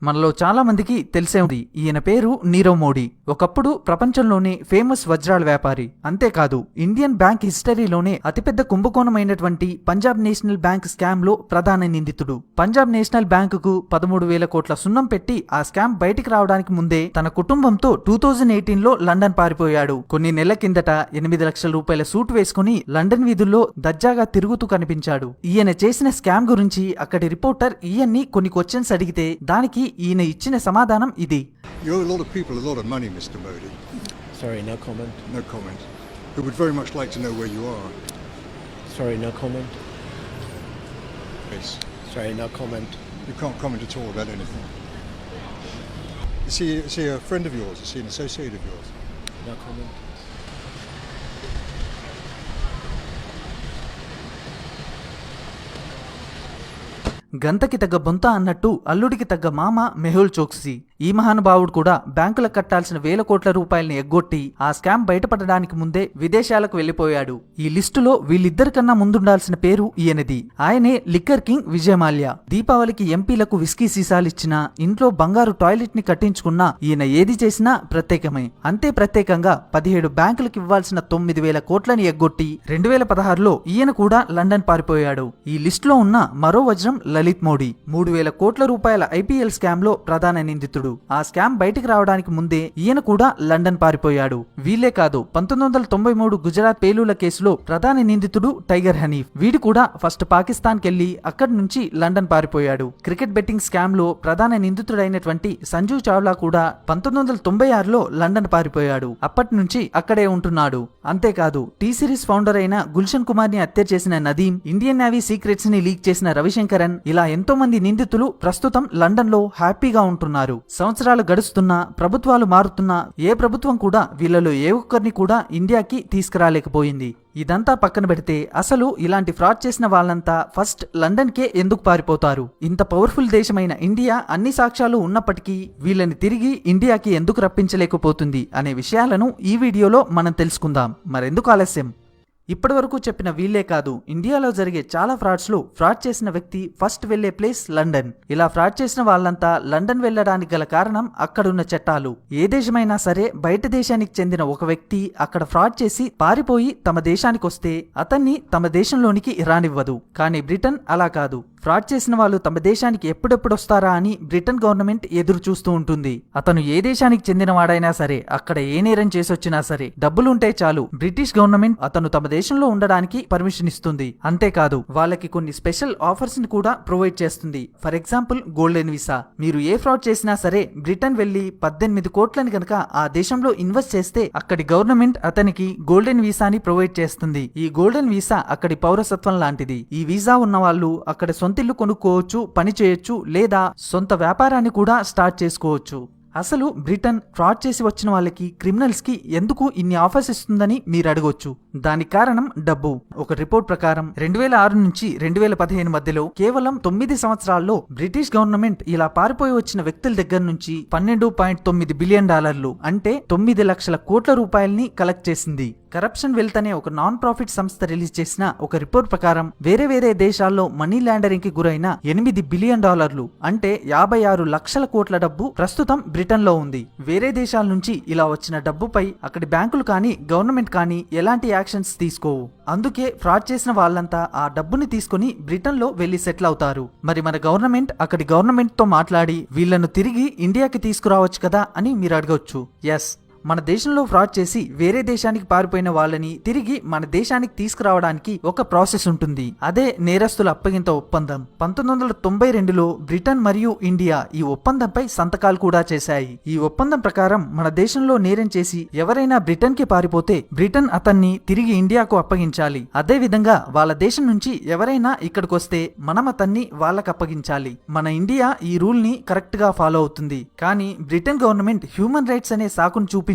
మనలో చాలా మందికి తెలిసే ఉంది. ఈయన పేరు నీరవ్ మోడీ. ఒకప్పుడు ప్రపంచంలోనే ఫేమస్ వజ్రాల వ్యాపారి. అంతేకాదు ఇండియన్ బ్యాంక్ హిస్టరీలోనే అతిపెద్ద కుంభకోణమైనటువంటి పంజాబ్ నేషనల్ బ్యాంక్ స్కామ్ లో ప్రధాన నిందితుడు. పంజాబ్ నేషనల్ బ్యాంక్ కు 13,000 కోట్ల సున్నం పెట్టి ఆ స్కామ్ బయటికి రావడానికి ముందే తన కుటుంబంతో 2018 లో లండన్ పారిపోయాడు. కొన్ని నెలల కిందట 8 లక్షల రూపాయల సూట్ వేసుకుని లండన్ వీధుల్లో దర్జాగా తిరుగుతూ కనిపించాడు. ఈయన చేసిన స్కామ్ గురించి అక్కడి రిపోర్టర్ ఈయన్ని కొన్ని క్వశ్చన్స్ అడిగితే దానికి ఈయన ఇచ్చిన సమాధానం ఇది. You owe a lot of people a lot of money, Mr. Modi. Sorry, no comment. No comment. We would very much like to know where you are. Sorry, no comment. Yes. Sorry, no comment. You can't comment at all about anything. Is he a friend of yours? Is he an associate of yours? No comment. గంతకి తగ్గ బొంత అన్నట్టు అల్లుడికి తగ్గ మామ మెహుల్ చోక్సీ. ఈ మహానుభావుడు కూడా బ్యాంకులకు కట్టాల్సిన 1,000 కోట్ల రూపాయలని ఎగ్గొట్టి ఆ స్కామ్ బయటపడడానికి ముందే విదేశాలకు వెళ్లిపోయాడు. ఈ లిస్టులో వీళ్ళిద్దరికన్నా ముందుండాల్సిన పేరు ఈయనది. ఆయనే లిక్కర్ కింగ్ విజయ్ మాల్యా. దీపావళికి ఎంపీలకు విస్కీ సీసాలిచ్చినా, ఇంట్లో బంగారు టాయిలెట్ ని కట్టించుకున్నా ఈయన ఏది చేసినా ప్రత్యేకమే. అంతే ప్రత్యేకంగా 17 బ్యాంకులకు ఇవ్వాల్సిన 9,000 కోట్లని ఎగ్గొట్టి 2016లో ఈయన కూడా లండన్ పారిపోయాడు. ఈ లిస్టులో ఉన్న మరో వజ్రం లలిత్ మోడీ. 3,000 కోట్ల రూపాయల ఐపీఎల్ స్కామ్ లో ప్రధాన నిందితుడు. ఆ స్కామ్ బయటికి రావడానికి ముందే ఈయన కూడా లండన్ పారిపోయాడు. వీళ్ళే కాదు, 1993 గుజరాత్ పేలుళ్ల కేసులో ప్రధాన నిందితుడు టైగర్ హనీఫ్. వీడు కూడా ఫస్ట్ పాకిస్తాన్ కెళ్లి అక్కడి నుంచి లండన్ పారిపోయాడు. క్రికెట్ బెట్టింగ్ స్కామ్ లో ప్రధాన నిందితుడైనటువంటి సంజు చావ్లా కూడా 1996లో లండన్ పారిపోయాడు. అప్పటి నుంచి అక్కడే ఉంటున్నాడు. అంతేకాదు టీ సిరీస్ ఫౌండర్ అయిన గుల్షన్ కుమార్ ని హత్య చేసిన నదీం, ఇండియన్ నేవీ సీక్రెట్స్ ని లీక్ చేసిన రవిశంకరన్, ఇలా ఎంతో మంది నిందితులు ప్రస్తుతం లండన్ లో హ్యాపీగా ఉంటున్నారు. సంవత్సరాలు గడుస్తున్నా, ప్రభుత్వాలు మారుతున్నా, ఏ ప్రభుత్వం కూడా వీళ్ళలో ఏ ఒక్కరిని కూడా ఇండియాకి తీసుకురాలేకపోయింది. ఇదంతా పక్కన పెడితే అసలు ఇలాంటి ఫ్రాడ్ చేసిన వాళ్ళంతా ఫస్ట్ లండన్ కే ఎందుకు పారిపోతారు? ఇంత పవర్ఫుల్ దేశమైన ఇండియా అన్ని సాక్ష్యాలు ఉన్నప్పటికీ వీళ్ళని తిరిగి ఇండియాకి ఎందుకు రప్పించలేకపోతుంది అనే విషయాలను ఈ వీడియోలో మనం తెలుసుకుందాం. మరెందుకు ఆలస్యం? ఇప్పటివరకు చెప్పిన వీళ్ళే కాదు, ఇండియాలో జరిగే చాలా ఫ్రాడ్స్ లో ఫ్రాడ్ చేసిన వ్యక్తి ఫస్ట్ వెళ్లే ప్లేస్ లండన్. ఇలా ఫ్రాడ్ చేసిన వాళ్ళంతా లండన్ వెళ్లడానికి గల కారణం అక్కడున్న చట్టాలు. ఏ దేశమైనా సరే బయట దేశానికి చెందిన ఒక వ్యక్తి అక్కడ ఫ్రాడ్ చేసి పారిపోయి తమ దేశానికి వస్తే అతన్ని తమ దేశంలోనికి రానివ్వదు. కానీ బ్రిటన్ అలా కాదు. ఫ్రాడ్ చేసిన వాళ్ళు తమ దేశానికి ఎప్పుడెప్పుడు వస్తారా అని బ్రిటన్ గవర్నమెంట్ ఎదురు చూస్తూ ఉంటుంది. అతను ఏ దేశానికి చెందిన వాడైనా సరే, అక్కడ ఏ నేరం చేసొచ్చినా సరే, డబ్బులుంటే చాలు బ్రిటిష్ గవర్నమెంట్ అతను తమ దేశంలో ఉండడానికి పర్మిషన్ ఇస్తుంది. అంతేకాదు వాళ్ళకి కొన్ని స్పెషల్ ఆఫర్స్ ని కూడా ప్రొవైడ్ చేస్తుంది. For example golden visa. మీరు ఏ ఫ్రాడ్ చేసినా సరే బ్రిటన్ వెళ్లి 18 కోట్లని గనక ఆ దేశంలో ఇన్వెస్ట్ చేస్తే అక్కడి గవర్నమెంట్ అతనికి గోల్డెన్ వీసాని ప్రొవైడ్ చేస్తుంది. ఈ గోల్డెన్ వీసా అక్కడి పౌరసత్వం లాంటిది. ఈ వీసా ఉన్న వాళ్ళు అక్కడ సొంతిల్లు కొనుక్కోవచ్చు, పని చేయొచ్చు, లేదా సొంత వ్యాపారాన్ని కూడా స్టార్ట్ చేసుకోవచ్చు. అసలు బ్రిటన్ ఫ్రాడ్ చేసి వచ్చిన వాళ్ళకి, క్రిమినల్స్ కి ఎందుకు ఇన్ని ఆఫర్స్ ఇస్తుందని మీరు అడగొచ్చు. దానికి కారణం డబ్బు. ఒక రిపోర్ట్ ప్రకారం 2006 నుంచి 2015 మధ్యలో కేవలం 9 సంవత్సరాల్లో బ్రిటిష్ గవర్నమెంట్ ఇలా పారిపోయి వచ్చిన వ్యక్తుల దగ్గర నుంచి $12.9 బిలియన్ అంటే 9 లక్షల కోట్ల రూపాయల్ని కలెక్ట్ చేసింది. కరప్షన్ వెల్త్ అనే ఒక నాన్ ప్రాఫిట్ సంస్థ రిలీజ్ చేసిన ఒక రిపోర్ట్ ప్రకారం వేరే దేశాల్లో మనీ లాండరింగ్ కి గురైన $8 బిలియన్ అంటే 56 లక్షల కోట్ల డబ్బు ప్రస్తుతం బ్రిటన్ లో ఉంది. వేరే దేశాల నుంచి ఇలా వచ్చిన డబ్బుపై అక్కడి బ్యాంకులు కానీ గవర్నమెంట్ కానీ ఎలాంటి యాక్షన్స్ తీసుకోవు. అందుకే ఫ్రాడ్ చేసిన వాళ్ళంతా ఆ డబ్బుని తీసుకుని బ్రిటన్ లో వెళ్లి సెటిల్ అవుతారు. మరి మన గవర్నమెంట్ అక్కడి గవర్నమెంట్ తో మాట్లాడి వీళ్లను తిరిగి ఇండియాకి తీసుకురావచ్చు కదా అని మీరు అడగవచ్చు. ఎస్, మన దేశంలో ఫ్రాడ్ చేసి వేరే దేశానికి పారిపోయిన వాళ్ళని తిరిగి మన దేశానికి తీసుకురావడానికి ఒక ప్రాసెస్ ఉంటుంది. అదే నేరస్తుల అప్పగింత ఒప్పందం. 1992లో బ్రిటన్ మరియు ఇండియా ఈ ఒప్పందంపై సంతకాలు కూడా చేశాయి. ఈ ఒప్పందం ప్రకారం మన దేశంలో నేరం చేసి ఎవరైనా బ్రిటన్ కి పారిపోతే బ్రిటన్ అతన్ని తిరిగి ఇండియాకు అప్పగించాలి. అదే విధంగా వాళ్ళ దేశం నుంచి ఎవరైనా ఇక్కడికి వస్తే మనం అతన్ని వాళ్ళకు అప్పగించాలి. మన ఇండియా ఈ రూల్ ని కరెక్ట్ గా ఫాలో అవుతుంది. కానీ బ్రిటన్ గవర్నమెంట్ హ్యూమన్ రైట్స్ అనే సాకును చూపి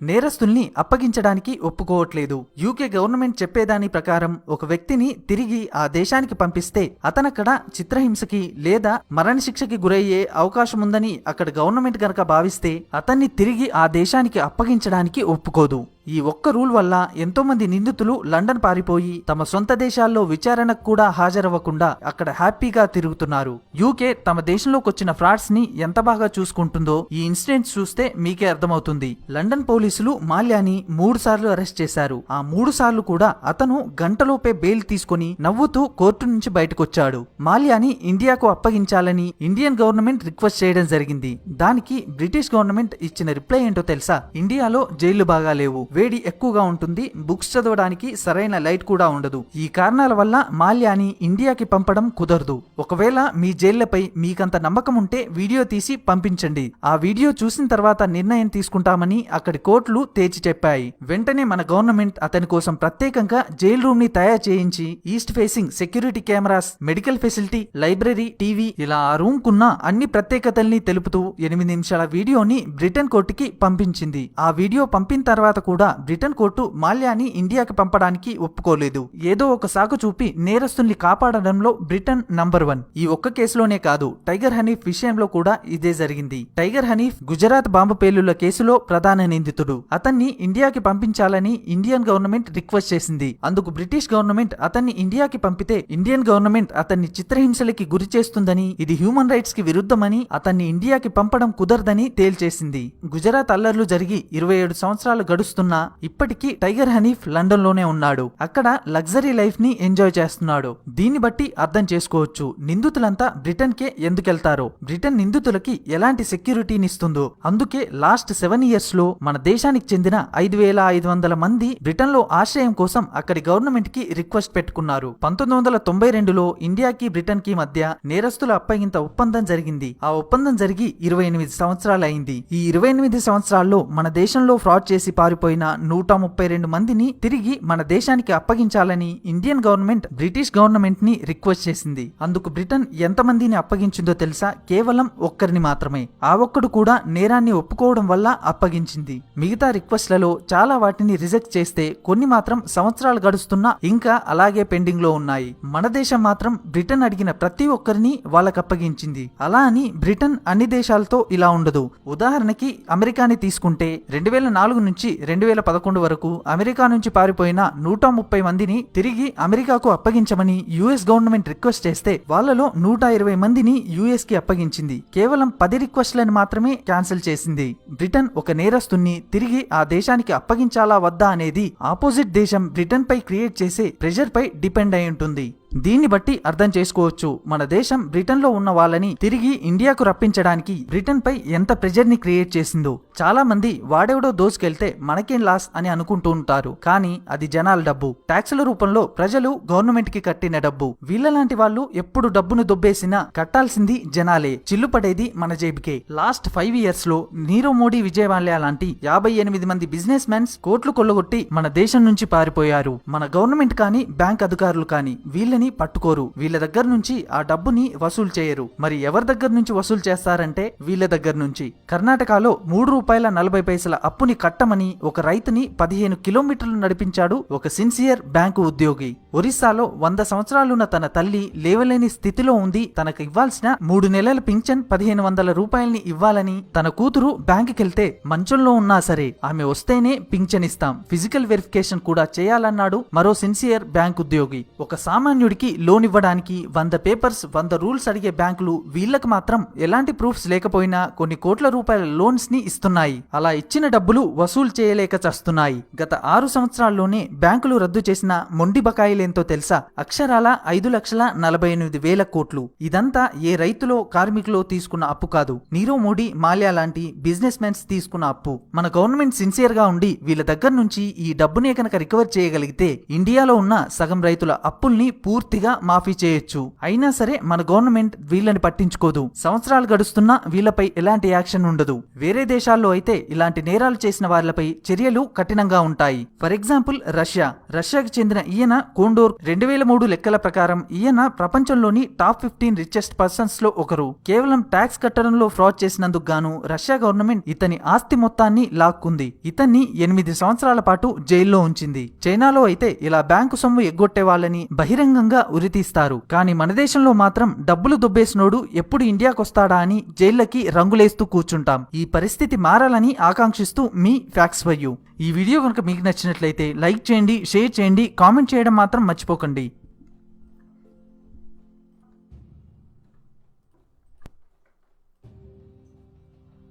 నేరస్తుల్ని అప్పగించడానికి ఒప్పుకోవట్లేదు. యూకే గవర్నమెంట్ చెప్పేదాని ప్రకారం ఒక వ్యక్తిని తిరిగి ఆ దేశానికి పంపిస్తే అతనక్కడ చిత్రహింసకి లేదా మరణశిక్షకి గురయ్యే అవకాశం ఉందని అక్కడ గవర్నమెంట్ గనక భావిస్తే అతన్ని తిరిగి ఆ దేశానికి అప్పగించడానికి ఒప్పుకోదు. ఈ ఒక్క రూల్ వల్ల ఎంతో మంది నిందితులు లండన్ పారిపోయి తమ సొంత దేశాల్లో విచారణకు కూడా హాజరవ్వకుండా అక్కడ హ్యాపీగా తిరుగుతున్నారు. యూకే తమ దేశంలోకి వచ్చిన ఫ్రాడ్స్ ని ఎంత బాగా చూసుకుంటుందో ఈ ఇన్సిడెంట్స్ చూస్తే మీకే అర్థమవుతుంది. లండన్ పోలీసులు మాల్యాని 3 సార్లు అరెస్ట్ చేశారు. ఆ 3 సార్లు కూడా అతను గంటలోపే బెయిల్ తీసుకుని నవ్వుతూ కోర్టు నుంచి బయటకొచ్చాడు. మాల్యాని ఇండియాకు అప్పగించాలని ఇండియన్ గవర్నమెంట్ రిక్వెస్ట్ చేయడం జరిగింది. దానికి బ్రిటిష్ గవర్నమెంట్ ఇచ్చిన రిప్లై ఏంటో తెలుసా? ఇండియాలో జైళ్లు బాగా లేవు, వేడి ఎక్కువగా ఉంటుంది, బుక్స్ చదవడానికి సరైన లైట్ కూడా ఉండదు. ఈ కారణాల వల్ల మాల్యాని ఇండియాకి పంపడం కుదరదు. ఒకవేళ మీ జైళ్లపై మీకంత నమ్మకం ఉంటే వీడియో తీసి పంపించండి. ఆ వీడియో చూసిన తర్వాత నిర్ణయం తీసుకుంటామని అక్కడి కోర్టులు తేల్చి చెప్పాయి. వెంటనే మన గవర్నమెంట్ అతని కోసం ప్రత్యేకంగా జైల్ రూమ్ ని తయారు చేయించి east facing security cameras, medical facility, library, TV ఇలా ఆ రూమ్ కున్న అన్ని ప్రత్యేకతల్ని తెలుపుతూ 8 నిమిషాల వీడియోని బ్రిటన్ కోర్టుకి పంపించింది. ఆ వీడియో పంపిన తర్వాత కూడా బ్రిటన్ కోర్టు మాల్యాని ఇండియాకి పంపడానికి ఒప్పుకోలేదు. ఏదో ఒక సాకు చూపి నేరస్తుల్ని కాపాడడంలో బ్రిటన్ నంబర్ 1. ఈ ఒక్క కేసులోనే కాదు, టైగర్ హనీఫ్ విషయంలో కూడా ఇదే జరిగింది. టైగర్ హనీఫ్ గుజరాత్ బాంబు పేలుళ్ల కేసులో ప్రధాన నిందితుడు. అతన్ని ఇండియాకి పంపించాలని ఇండియన్ గవర్నమెంట్ రిక్వెస్ట్ చేసింది. అందుకు బ్రిటిష్ గవర్నమెంట్ అతన్ని ఇండియాకి పంపితే ఇండియన్ గవర్నమెంట్ అతన్ని చిత్రహింసలకి గురి చేస్తుందని, ఇది హ్యూమన్ రైట్స్ కి విరుద్ధమని, అతన్ని ఇండియాకి పంపడం కుదరదని తేల్చేసింది. గుజరాత్ అల్లర్లు జరిగి 27 సంవత్సరాలు గడుస్తున్నా ఇప్పటికీ టైగర్ హనీఫ్ లండన్ లోనే ఉన్నాడు. అక్కడ లగ్జరీ లైఫ్ ని ఎంజాయ్ చేస్తున్నాడు. దీన్ని బట్టి అర్థం చేసుకోవచ్చు నిందితులంతా బ్రిటన్ కే ఎందుకెళ్తారో, బ్రిటన్ నిందితులకి ఎలాంటి సెక్యూరిటీని ఇస్తుందో. అందుకే లాస్ట్ 7 ఇయర్స్ లో మన దేశానికి చెందిన 5500 మంది బ్రిటన్ లో ఆశ్రయం కోసం అక్కడి గవర్నమెంట్ కి రిక్వెస్ట్ పెట్టుకున్నారు. 1992లో ఇండియాకి బ్రిటన్ కి మధ్య నేరస్తుల అప్పగింత ఒప్పందం జరిగింది. ఆ ఒప్పందం జరిగి 28 సంవత్సరాలు అయింది. ఈ 28 సంవత్సరాల్లో మన దేశంలో ఫ్రాడ్ చేసి పారిపోయిన 132 మందిని తిరిగి మన దేశానికి అప్పగించాలని ఇండియన్ గవర్నమెంట్ బ్రిటిష్ గవర్నమెంట్ ని రిక్వెస్ట్ చేసింది. అందుకు బ్రిటన్ ఎంతమందిని అప్పగించిందో తెలుసా? కేవలం ఒక్కరిని మాత్రమే. ఆ ఒక్కడు కూడా నేరాన్ని ఒప్పుకోవడం వల్ల అప్పగించింది. మిగతా రిక్వెస్ట్లలో చాలా వాటిని రిజెక్ట్ చేస్తే కొన్ని మాత్రం సంవత్సరాలు గడుస్తున్నా ఇంకా అలాగే పెండింగ్ లో ఉన్నాయి. మన దేశం మాత్రం బ్రిటన్ అడిగిన ప్రతి ఒక్కరిని వాళ్ళకి అప్పగించింది. అలా అని బ్రిటన్ అన్ని దేశాలతో ఇలా ఉండదు. ఉదాహరణకి అమెరికాని తీసుకుంటే 2004 నుంచి 2011 వరకు అమెరికా నుంచి పారిపోయిన 130 మందిని తిరిగి అమెరికాకు అప్పగించమని యుఎస్ గవర్నమెంట్ రిక్వెస్ట్ చేస్తే వాళ్ళలో 120 మందిని యుఎస్ కి అప్పగించింది. కేవలం 10 రిక్వెస్ట్లను మాత్రమే క్యాన్సిల్ చేసింది. బ్రిటన్ ఒక నేరస్తుని తిరిగి ఆ దేశానికి అప్పగించాలా వద్దా అనేది ఆపోజిట్ దేశం బ్రిటన్ పై క్రియేట్ చేసే ప్రెషర్ పై డిపెండ్ అయి ఉంటుంది. దీన్ని బట్టి అర్థం చేసుకోవచ్చు మన దేశం బ్రిటన్ లో ఉన్న వాళ్ళని తిరిగి ఇండియాకు రప్పించడానికి బ్రిటన్ పై ఎంత ప్రెజర్ ని క్రియేట్ చేసిందో. చాలా మంది వాడెవడో దోసుకెళ్తే మనకేం లాస్ అని అనుకుంటూ ఉంటారు. కానీ అది జనాల డబ్బు, ట్యాక్సుల రూపంలో ప్రజలు గవర్నమెంట్ కి కట్టిన డబ్బు. వీళ్ళలాంటి వాళ్ళు ఎప్పుడు డబ్బును దొబ్బేసినా కట్టాల్సింది జనాలే, చిల్లు పడేది మన జేబుకే. లాస్ట్ 5 ఇయర్స్ లో నీరవ్ మోడీ, విజయ్ మాల్యా లాంటి 58 మంది బిజినెస్ మెన్స్ కోట్లు కొల్లగొట్టి మన దేశం నుంచి పారిపోయారు. మన గవర్నమెంట్ కానీ బ్యాంక్ అధికారులు కానీ వీళ్ళని పట్టుకోరు. వీళ్ళ దగ్గర నుంచి ఆ డబ్బుని వసూలు చేయరు. మరి ఎవరి దగ్గర నుంచి వసూలు చేస్తారంటే వీళ్ళ దగ్గర నుంచి. కర్ణాటకలో ₹3.40 అప్పుని కట్టమని ఒక రైతుని 15 కిలోమీటర్లు నడిపించాడు ఒక సిన్సియర్ బ్యాంకు ఉద్యోగి. ఒరిస్సాలో 100 సంవత్సరాలున్న తన తల్లి లేవలేని స్థితిలో ఉంది. తనకు ఇవ్వాల్సిన 3 నెలల పింఛన్ ₹1500 ఇవ్వాలని తన కూతురు బ్యాంకుకెళ్తే మంచంలో ఉన్నా సరే ఆమె వస్తేనే పింఛన్ ఇస్తాం, ఫిజికల్ వెరిఫికేషన్ కూడా చేయాలన్నాడు మరో సిన్సియర్ బ్యాంక్ ఉద్యోగి. ఒక సామాన్యుడికి లోన్ ఇవ్వడానికి 100 పేపర్స్ 100 రూల్స్ అడిగే బ్యాంకులు వీళ్ళకి మాత్రం ఎలాంటి ప్రూఫ్స్ లేకపోయినా కొన్ని కోట్ల రూపాయల లోన్స్ ని ఇస్తున్నాయి. అలా ఇచ్చిన డబ్బులు వసూలు చేయలేక చస్తున్నాయి. గత 6 సంవత్సరాల్లోనే బ్యాంకులు రద్దు చేసిన మొండి బకాయిలేంతో తెలుసా? అక్షరాల 5,48,000 కోట్లు. ఇదంతా ఏ రైతులో కార్మికులో తీసుకున్న అప్పు కాదు, నీరవ్ మోడీ, మాల్యా లాంటి బిజినెస్ మెన్స్ తీసుకున్న అప్పు. మన గవర్నమెంట్ సిన్సియర్ గా ఉండి వీళ్ళ దగ్గర నుంచి ఈ డబ్బునే కనుక రికవర్ చేయగలిగితే ఇండియాలో ఉన్న సగం రైతుల అప్పుల్ని పూర్తిగా మాఫీ చేయొచ్చు. అయినా సరే మన గవర్నమెంట్ వీళ్ళని పట్టించుకోదు. సంవత్సరాలు గడుస్తున్నా వీళ్ళపై ఎలాంటి యాక్షన్ ఉండదు. వేరే దేశాల్లో అయితే ఇలాంటి నేరాలు చేసిన వారిపై చర్యలు కఠినంగా ఉంటాయి. ఫర్ ఎగ్జాంపుల్ రష్యాకి చెందిన ఈయన కోండోర్ 2003 లెక్కల ప్రకారం ఈయన ప్రపంచంలోని టాప్ 15 రిచెస్ట్ పర్సన్స్ లో ఒకరు. కేవలం ట్యాక్స్ కట్టడంలో ఫ్రాడ్ చేసినందుకు గాను రష్యా గవర్నమెంట్ ఇతని ఆస్తి మొత్తాన్ని లాక్కుంది. ఇతన్ని 8 సంవత్సరాల పాటు జైల్లో ఉంచింది. చైనాలో అయితే ఇలా బ్యాంకు సొమ్ము ఎగ్గొట్టే వాళ్ళని బహిరంగంగా అడ్డంగా ఉరితీస్తారు. కానీ మన దేశంలో మాత్రం డబ్బులు దొబ్బేసినోడు ఎప్పుడు ఇండియాకొస్తాడా అని జైళ్లకి రంగులేస్తూ కూర్చుంటాం. ఈ పరిస్థితి మారాలని ఆకాంక్షిస్తూ మీ ఫ్యాక్ట్స్ ఫర్ యూ. ఈ వీడియో కనుక మీకు నచ్చినట్లయితే లైక్ చేయండి, షేర్ చేయండి, కామెంట్ చేయడం మాత్రం మర్చిపోకండి.